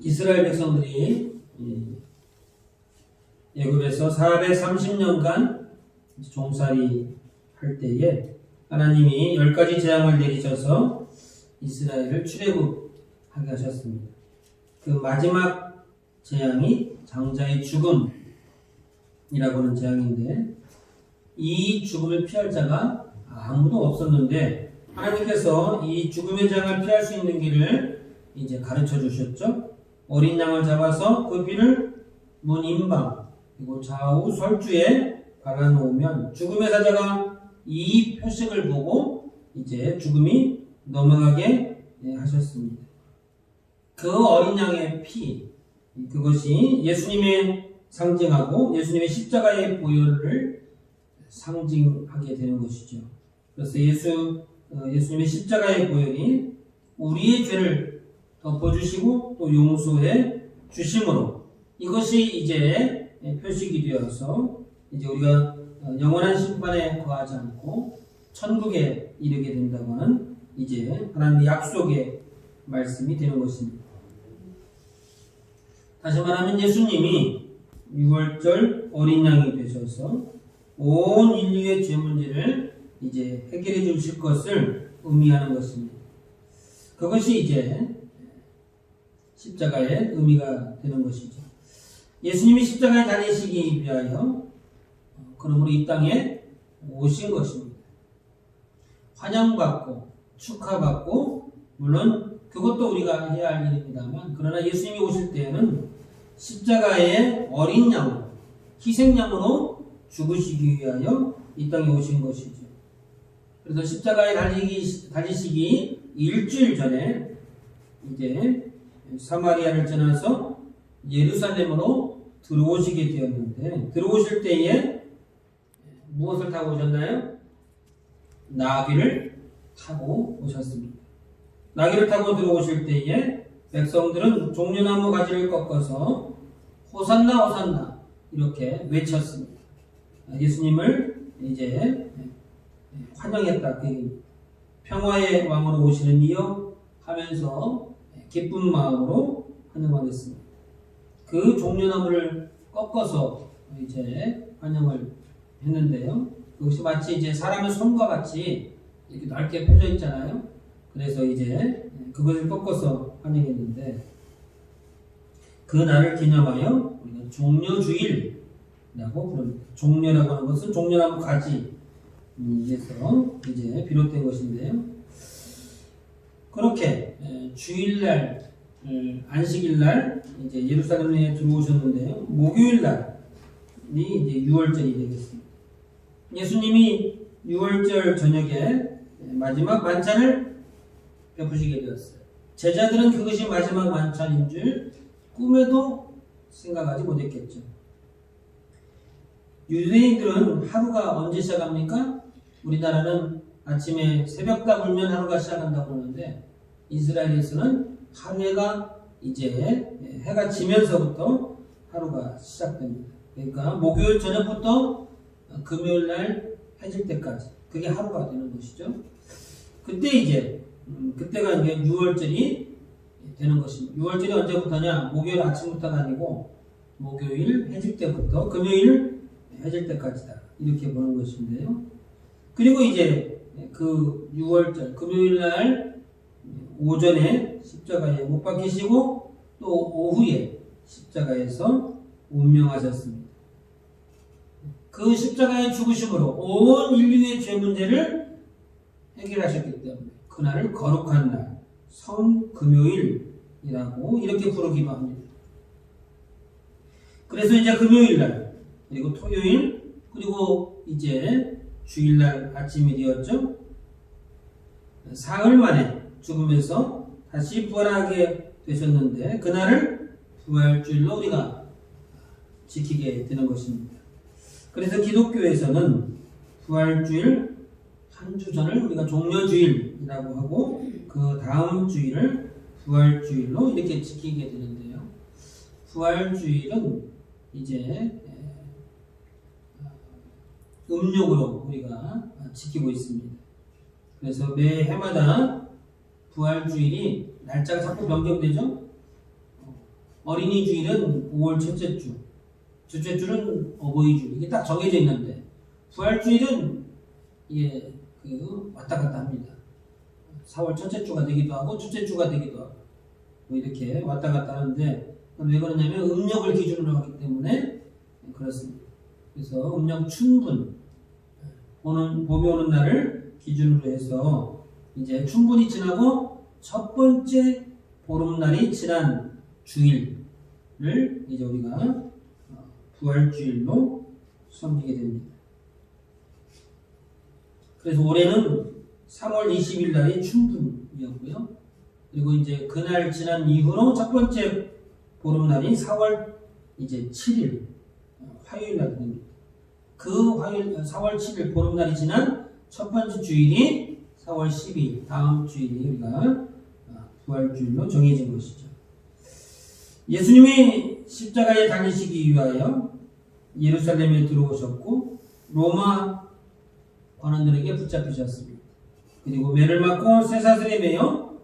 이스라엘 백성들이 애굽에서 430년간 종살이 할 때에 하나님이 10가지 재앙을 내리셔서 이스라엘을 출애굽하게 하셨습니다. 그 마지막 재앙이 장자의 죽음이라고 하는 재앙인데, 이 죽음을 피할 자가 아무도 없었는데 하나님께서 이 죽음의 재앙을 피할 수 있는 길을 이제 가르쳐 주셨죠. 어린 양을 잡아서 그 피를 문 임방 그리고 좌우 설주에 발라놓으면 죽음의 사자가 이 표식을 보고 이제 죽음이 넘어가게 하셨습니다. 그 어린 양의 피, 그것이 예수님의 상징하고 예수님의 십자가의 보혈을 상징하게 되는 것이죠. 그래서 예수님의 십자가의 보혈이 우리의 죄를 덮어주시고 또 용서해 주심으로 이것이 이제 표식이 되어서 이제 우리가 영원한 심판에 거하지 않고 천국에 이르게 된다고 하는 이제 하나님의 약속의 말씀이 되는 것입니다. 다시 말하면 예수님이 6월절 어린 양이 되셔서 온 인류의 죄 문제를 이제 해결해 주실 것을 의미하는 것입니다. 그것이 이제 십자가의 의미가 되는 것이죠. 예수님이 십자가에 달리시기 위하여 그러므로 이 땅에 오신 것입니다. 환영받고 축하받고 물론 그것도 우리가 해야 할 일입니다만, 그러나 예수님이 오실 때에는 십자가의 어린 양으로 희생양으로 죽으시기 위하여 이 땅에 오신 것이죠. 그래서 십자가에 달리시기 일주일 전에 이제 사마리아를 지나서 예루살렘으로 들어오시게 되었는데, 들어오실 때에 무엇을 타고 오셨나요? 나귀를 타고 오셨습니다. 나귀를 타고 들어오실 때에 백성들은 종려나무 가지를 꺾어서 호산나 호산나 이렇게 외쳤습니다. 예수님을 이제 환영했다. 평화의 왕으로 오시는 이여 하면서 기쁜 마음으로 환영하겠습니다. 그 종려나무를 꺾어서 이제 환영을 했는데요. 그것이 마치 이제 사람의 손과 같이 이렇게 넓게 펴져 있잖아요. 그래서 이제 그것을 꺾어서 환영했는데, 그 날을 기념하여 우리가 종려주일이라고 부릅니다. 종려라고 하는 것은 종려나무 가지에서 이제 비롯된 것인데요. 그렇게 주일날, 안식일날 이제 예루살렘에 들어오셨는데요. 목요일날이 이제 6월절이 되겠습니다. 예수님이 6월절 저녁에 마지막 만찬을 베푸시게 되었어요. 제자들은 그것이 마지막 만찬인 줄 꿈에도 생각하지 못했겠죠. 유대인들은 하루가 언제 시작합니까? 우리나라는 아침에 새벽다 불면 하루가 시작한다고 하는데, 이스라엘에서는 하루가 이제 해가 지면서부터 하루가 시작됩니다. 그러니까 목요일 저녁부터 금요일 날 해질 때까지 그게 하루가 되는 것이죠. 그때 이제 그때가 이제 6월절이 되는 것입니다. 6월절이 언제부터냐? 목요일 아침부터가 아니고 목요일 해질 때부터 금요일 해질 때까지다, 이렇게 보는 것인데요. 그리고 이제 그 6월절 금요일 날 오전에 십자가에 못 박히시고 또 오후에 십자가에서 운명하셨습니다. 그 십자가의 죽으심으로 온 인류의 죄 문제를 해결하셨기 때문에 그날을 거룩한 날, 성금요일이라고 이렇게 부르기도 합니다. 그래서 이제 금요일 날, 그리고 토요일, 그리고 이제 주일날 아침이 되었죠. 사흘 만에 죽음에서 다시 부활하게 되셨는데, 그날을 부활주일로 우리가 지키게 되는 것입니다. 그래서 기독교에서는 부활주일 한 주 전을 우리가 종려주일이라고 하고, 그 다음 주일을 부활주일로 이렇게 지키게 되는데요. 부활주일은 이제 음력으로 우리가 지키고 있습니다. 그래서 매 해마다 부활주일이 날짜가 자꾸 변경되죠. 어린이 주일은 5월 첫째 주, 둘째 주는 어버이 주, 이게 딱 정해져 있는데, 부활주일은 이게 왔다 갔다 합니다. 4월 첫째 주가 되기도 하고, 둘째 주가 되기도 하고, 뭐 이렇게 왔다 갔다 하는데, 왜 그러냐면 음력을 기준으로 하기 때문에 그렇습니다. 그래서 음력 춘분, 봄이 오는 날을 기준으로 해서 이제 춘분이 지나고 첫 번째 보름날이 지난 주일을 이제 우리가 부활주일로 섬기게 됩니다. 그래서 올해는 3월 20일 날이 춘분이었고요. 그리고 이제 그날 지난 이후로 첫 번째 보름날이 4월 이제 7일 화요일 날 됩니다. 그 화요일 4월 7일 보름날이 지난 첫 번째 주일이 4월 12일 다음 주일이 우리가 부활주일로 정해진 것이죠. 예수님이 십자가에 달리시기 위하여 예루살렘에 들어오셨고 로마 관원들에게 붙잡히셨습니다. 그리고 매를 맞고 쇠사슬에 매여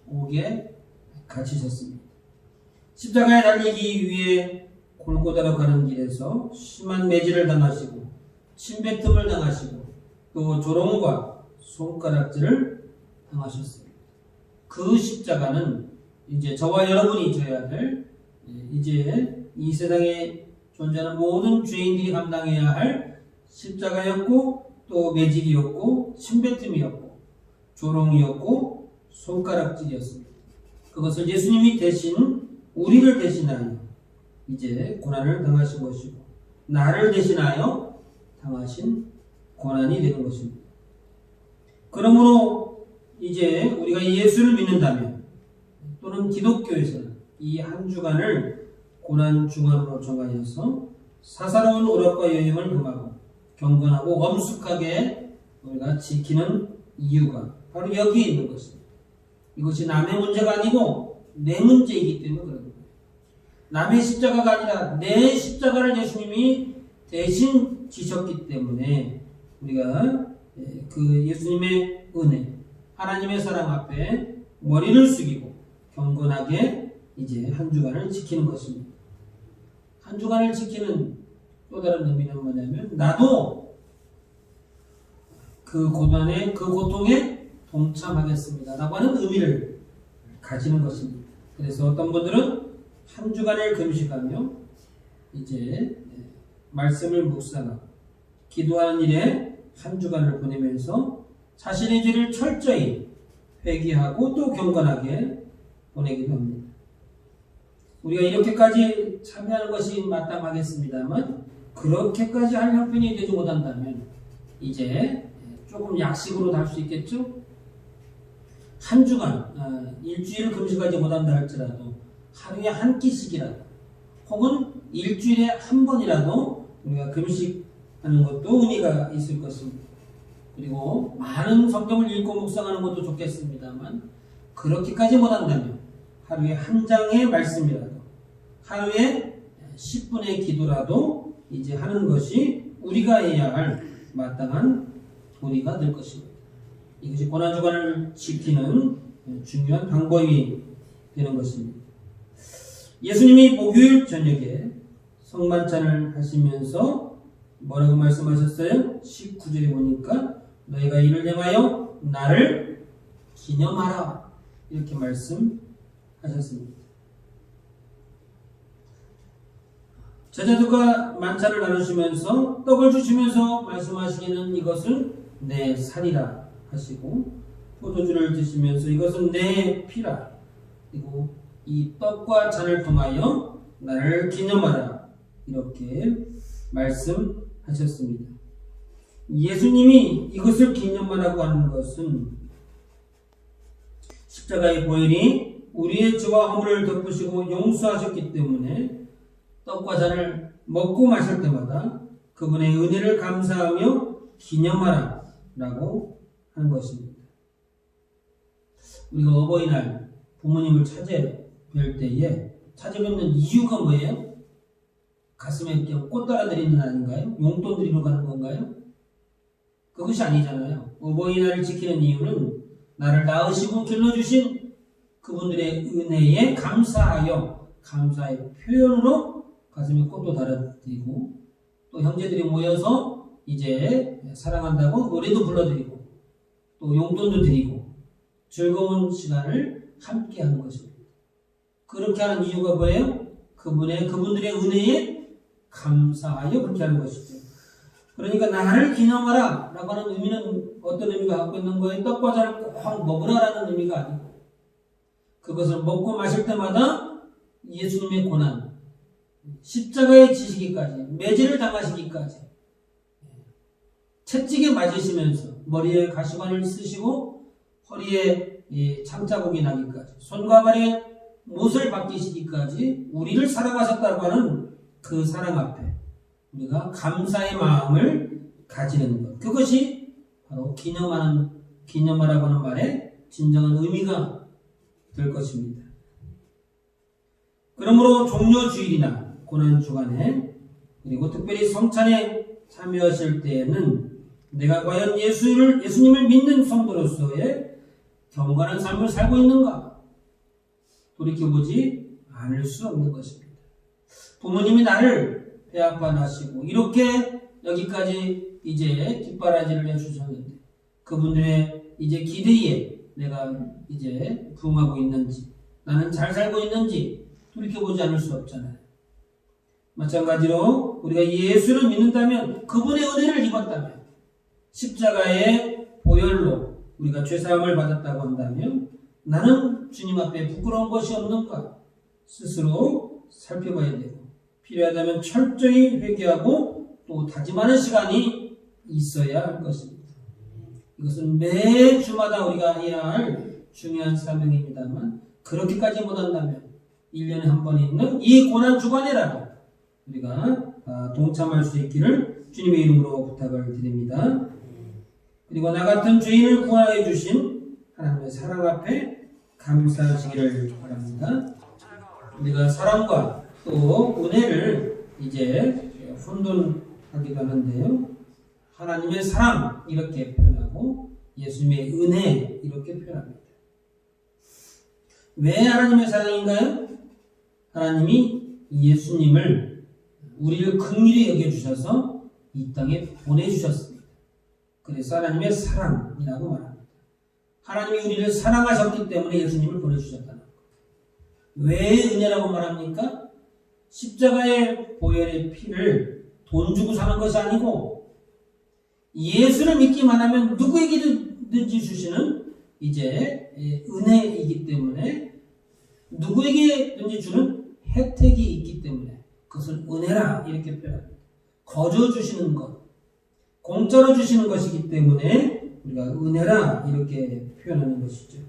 옥에 갇히셨습니다. 십자가에 달리기 위해 골고다로 가는 길에서 심한 매질을 당하시고 침뱉음을 당하시고 또 조롱과 손가락질을 당하셨습니다. 그 십자가는 이제 저와 여러분이 져야 될 이제 이 세상에 존재하는 모든 죄인들이 감당해야 할 십자가였고 또 매질이었고 침뱉음이었고 조롱이었고 손가락질이었습니다. 그것을 예수님이 대신 우리를 대신하여 이제 고난을 당하신 것이고 나를 대신하여 당하신 고난이 되는 것입니다. 그러므로 이제 우리가 예수를 믿는다면 또는 기독교에서는 이 한 주간을 고난 주간으로 정하여서 사사로운 오락과 여행을 금하고 경건하고 엄숙하게 우리가 지키는 이유가 바로 여기에 있는 것입니다. 이것이 남의 문제가 아니고 내 문제이기 때문에 그런 거예요. 남의 십자가가 아니라 내 십자가를 예수님이 대신 지셨기 때문에 우리가 그 예수님의 은혜, 하나님의 사랑 앞에 머리를 숙이고 경건하게 이제 한 주간을 지키는 것입니다. 한 주간을 지키는 또 다른 의미는 뭐냐면 나도 그 고난에 그 고통에 동참하겠습니다 라고 하는 의미를 가지는 것입니다. 그래서 어떤 분들은 한 주간을 금식하며 이제 말씀을 묵상하고 기도하는 일에 한 주간을 보내면서 자신의 죄를 철저히 회개하고 또 경건하게 보내기도 합니다. 우리가 이렇게까지 참여하는 것이 마땅하겠습니다만 그렇게까지 할 형편이 되지 못한다면 이제 조금 약식으로 할 수 있겠죠? 한 주간, 일주일을 금식하지 못한다 할지라도 하루에 한 끼씩이라도 혹은 일주일에 한 번이라도 우리가 금식하는 것도 의미가 있을 것입니다. 그리고 많은 성경을 읽고 묵상하는 것도 좋겠습니다만 그렇게까지 못한다면 하루에 한 장의 말씀이라도 하루에 10분의 기도라도 이제 하는 것이 우리가 해야 할 마땅한 도리가 될 것입니다. 이것이 고난주간을 지키는 중요한 방법이 되는 것입니다. 예수님이 목요일 저녁에 성만찬을 하시면서 뭐라고 말씀하셨어요? 19절에 보니까 너희가 이를 행하여 나를 기념하라 이렇게 말씀하셨습니다. 제자들과 만찬을 나누시면서 떡을 주시면서 말씀하시기는 이것은 내 살이라 하시고 포도주를 드시면서 이것은 내 피라 그리고 이 떡과 잔을 통하여 나를 기념하라 이렇게 말씀하셨습니다. 예수님이 이것을 기념하라고 하는 것은 십자가의 보혈이 우리의 죄와 허물을 덮으시고 용서하셨기 때문에 떡과 잔을 먹고 마실 때마다 그분의 은혜를 감사하며 기념하라 라고 하는 것입니다. 우리가 어버이날 부모님을 찾아뵐 때에 찾아뵙는 이유가 뭐예요? 가슴에 꽃 달아드리는 아닌가요? 용돈 드리러 가는 건가요? 그것이 아니잖아요. 어버이날을 지키는 이유는 나를 낳으시고 길러주신 그분들의 은혜에 감사하여 감사의 표현으로 가슴에 꽃도 달아드리고 또 형제들이 모여서 이제 사랑한다고 노래도 불러드리고 또 용돈도 드리고 즐거운 시간을 함께 하는 것입니다. 그렇게 하는 이유가 뭐예요? 그분들의 은혜에 감사하여 그렇게 하는 것이죠. 그러니까 나를 기념하라 라고 하는 의미는 어떤 의미가 갖고 있는 거예요? 떡과자를 꼭 먹으라라는 의미가 아니고 그것을 먹고 마실 때마다 예수님의 고난, 십자가에 지시기까지, 매질을 당하시기까지, 채찍에 맞으시면서 머리에 가시관을 쓰시고 허리에 창자국이 나기까지, 손과 발에 못을 박히시기까지 우리를 사랑하셨다고 하는 그 사랑 앞에 우리가 감사의 마음을 가지는 것. 그것이 바로 기념하라고 하는 말의 진정한 의미가 될 것입니다. 그러므로 종료주일이나 고난주간에 그리고 특별히 성찬에 참여하실 때에는 내가 과연 예수님을 믿는 성도로서의 경건한 삶을 살고 있는가 돌이켜보지 않을 수 없는 것입니다. 부모님이 나를 배 아파 나시고 이렇게 여기까지 이제 뒷바라지를 해주셨는데 그분들의 이제 기대에 내가 이제 부응하고 있는지 나는 잘 살고 있는지 돌이켜보지 않을 수 없잖아요. 마찬가지로 우리가 예수를 믿는다면 그분의 은혜를 입었다면 십자가의 보혈로 우리가 죄사함을 받았다고 한다면 나는 주님 앞에 부끄러운 것이 없는가 스스로 살펴봐야 되고 필요하다면 철저히 회개하고 또 다짐하는 시간이 있어야 할 것입니다. 이것은 매 주마다 우리가 해야 할 중요한 사명입니다만 그렇게까지 못한다면 1년에 한 번 있는 이 고난주간이라도 우리가 동참할 수 있기를 주님의 이름으로 부탁을 드립니다. 그리고 나 같은 죄인을 구원해 주신 하나님의 사랑 앞에 감사하시기를 바랍니다. 우리가 사랑과 또 은혜를 이제 혼돈하기도 하는데요. 하나님의 사랑 이렇게 표현하고 예수님의 은혜 이렇게 표현합니다. 왜 하나님의 사랑인가요? 하나님이 예수님을 우리를 긍휼히 여겨주셔서 이 땅에 보내주셨습니다. 그래서 하나님의 사랑이라고 말합니다. 하나님이 우리를 사랑하셨기 때문에 예수님을 보내주셨다는 것. 왜 은혜라고 말합니까? 십자가의 보혈의 피를 돈 주고 사는 것이 아니고 예수를 믿기만 하면 누구에게든지 주시는 이제 은혜이기 때문에 누구에게든지 주는 혜택이 있기 때문에 그것을 은혜라 이렇게 표현합니다. 거저 주시는 것, 공짜로 주시는 것이기 때문에 우리가 은혜라 이렇게 표현하는 것이죠.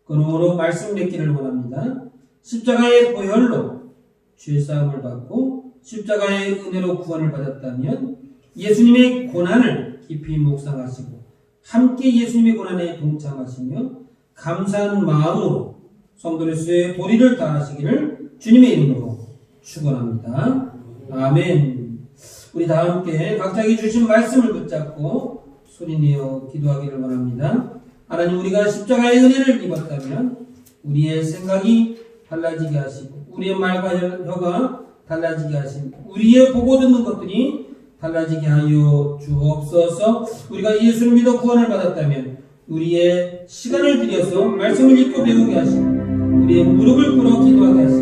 그러므로 말씀 맺기를 원합니다. 십자가의 보혈로 죄사함을 받고 십자가의 은혜로 구원을 받았다면 예수님의 고난을 깊이 묵상하시고 함께 예수님의 고난에 동참하시며 감사한 마음으로 성도로서의 도리를 다하시기를 주님의 이름으로 축원합니다. 아멘. 우리 다 함께 각자에게 주신 말씀을 붙잡고 소리내어 기도하기를 원합니다. 하나님, 우리가 십자가의 은혜를 입었다면 우리의 생각이 달라지게 하시고 우리의 말과 혀가 달라지게 하시고 우리의 보고 듣는 것들이 달라지게 하여 주옵소서. 우리가 예수를 믿어 구원을 받았다면 우리의 시간을 들여서 말씀을 읽고 배우게 하시고 우리의 무릎을 꿇어 기도하게 하시고